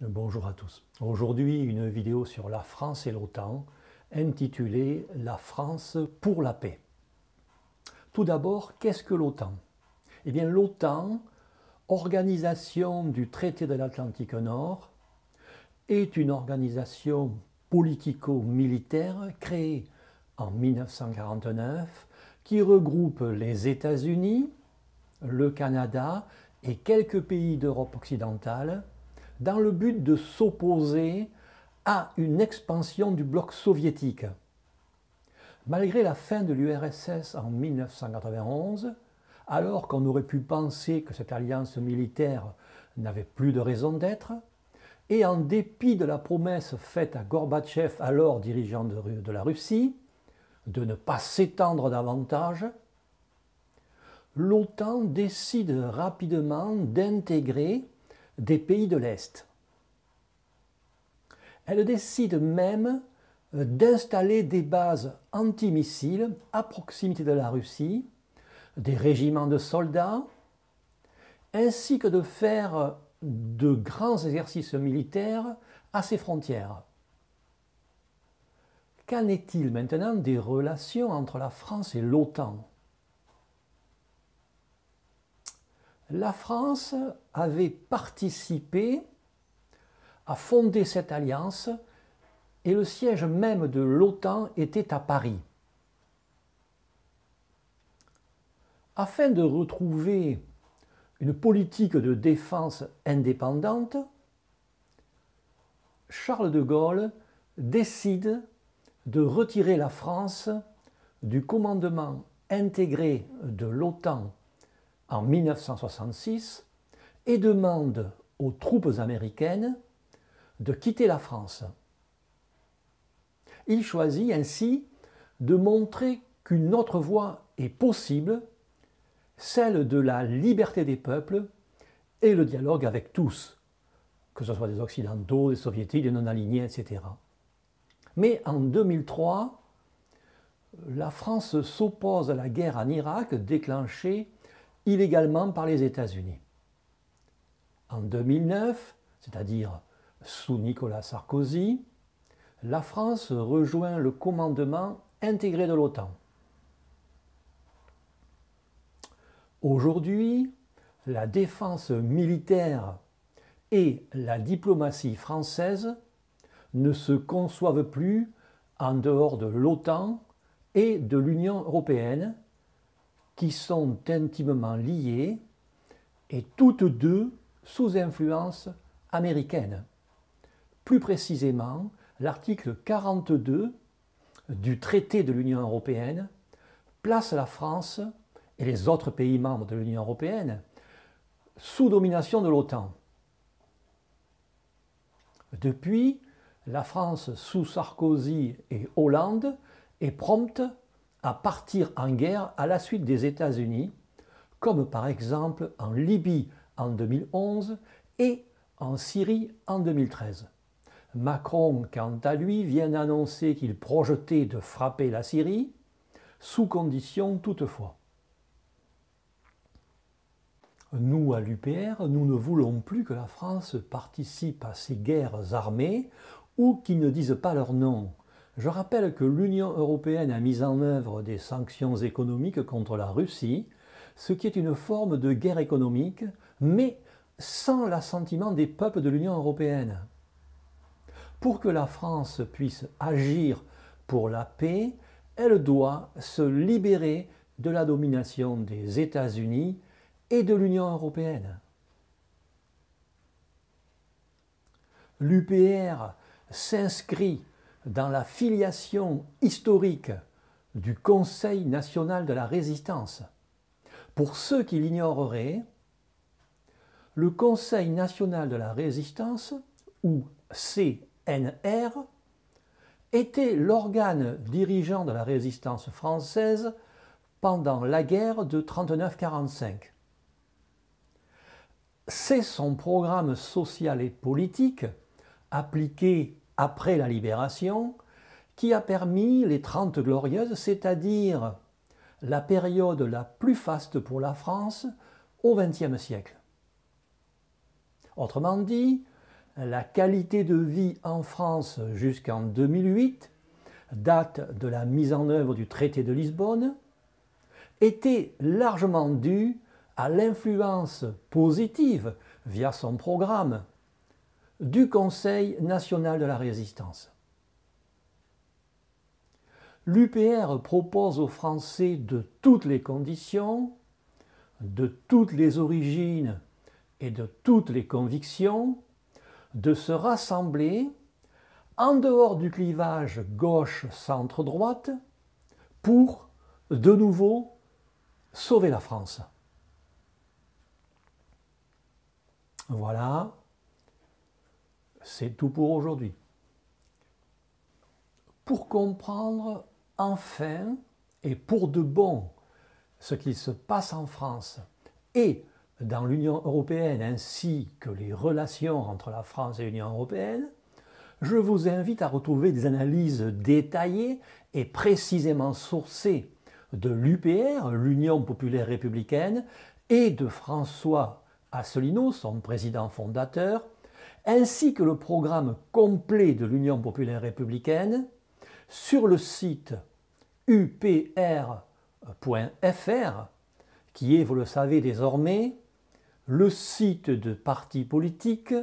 Bonjour à tous. Aujourd'hui, une vidéo sur la France et l'OTAN intitulée « La France pour la paix ». Tout d'abord, qu'est-ce que l'OTAN? Eh bien, l'OTAN, organisation du traité de l'Atlantique Nord, est une organisation politico-militaire créée en 1949 qui regroupe les États-Unis, le Canada et quelques pays d'Europe occidentale dans le but de s'opposer à une expansion du bloc soviétique. Malgré la fin de l'URSS en 1991, alors qu'on aurait pu penser que cette alliance militaire n'avait plus de raison d'être, et en dépit de la promesse faite à Gorbatchev, alors dirigeant de la Russie, de ne pas s'étendre davantage, l'OTAN décide rapidement d'intégrer des pays de l'Est. Elle décide même d'installer des bases antimissiles à proximité de la Russie, des régiments de soldats, ainsi que de faire de grands exercices militaires à ses frontières. Qu'en est-il maintenant des relations entre la France et l'OTAN? La France avait participé à fonder cette alliance et le siège même de l'OTAN était à Paris. Afin de retrouver une politique de défense indépendante, Charles de Gaulle décide de retirer la France du commandement intégré de l'OTAN en 1966 et demande aux troupes américaines de quitter la France. Il choisit ainsi de montrer qu'une autre voie est possible, celle de la liberté des peuples et le dialogue avec tous, que ce soit des Occidentaux, des Soviétiques, des non-alignés, etc. Mais en 2003, la France s'oppose à la guerre en Irak déclenchée illégalement par les États-Unis. En 2009, c'est-à-dire sous Nicolas Sarkozy, la France rejoint le commandement intégré de l'OTAN. Aujourd'hui, la défense militaire et la diplomatie française ne se conçoivent plus en dehors de l'OTAN et de l'Union européenne, qui sont intimement liées et toutes deux sous influence américaine. Plus précisément, l'article 42 du traité de l'Union européenne place la France et les autres pays membres de l'Union européenne sous domination de l'OTAN. Depuis, la France sous Sarkozy et Hollande est prompte à partir en guerre à la suite des États-Unis, comme par exemple en Libye en 2011 et en Syrie en 2013. Macron, quant à lui, vient d'annoncer qu'il projetait de frapper la Syrie, sous condition toutefois. Nous, à l'UPR, nous ne voulons plus que la France participe à ces guerres armées ou qu'ils ne disent pas leur nom. Je rappelle que l'Union européenne a mis en œuvre des sanctions économiques contre la Russie, ce qui est une forme de guerre économique, mais sans l'assentiment des peuples de l'Union européenne. Pour que la France puisse agir pour la paix, elle doit se libérer de la domination des États-Unis et de l'Union européenne. L'UPR s'inscrit dans la filiation historique du Conseil national de la résistance. Pour ceux qui l'ignoreraient, le Conseil national de la résistance, ou CNR, était l'organe dirigeant de la résistance française pendant la guerre de 39-45. C'est son programme social et politique, appliqué après la Libération, qui a permis les 30 Glorieuses, c'est-à-dire la période la plus faste pour la France au XXe siècle. Autrement dit, la qualité de vie en France jusqu'en 2008, date de la mise en œuvre du traité de Lisbonne, était largement due à l'influence positive, via son programme, du Conseil national de la résistance. L'UPR propose aux Français de toutes les conditions, de toutes les origines et de toutes les convictions de se rassembler en dehors du clivage gauche-centre-droite pour, de nouveau, sauver la France. Voilà, c'est tout pour aujourd'hui. Pour comprendre enfin et pour de bon ce qu'il se passe en France et dans l'Union européenne ainsi que les relations entre la France et l'Union européenne, je vous invite à retrouver des analyses détaillées et précisément sourcées de l'UPR, l'Union populaire républicaine, et de François Asselineau, son président fondateur, ainsi que le programme complet de l'Union populaire républicaine sur le site upr.fr, qui est, vous le savez désormais, le site de parti politique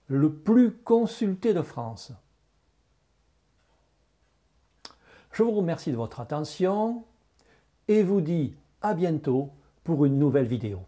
le plus consulté de France. Je vous remercie de votre attention et vous dis à bientôt pour une nouvelle vidéo.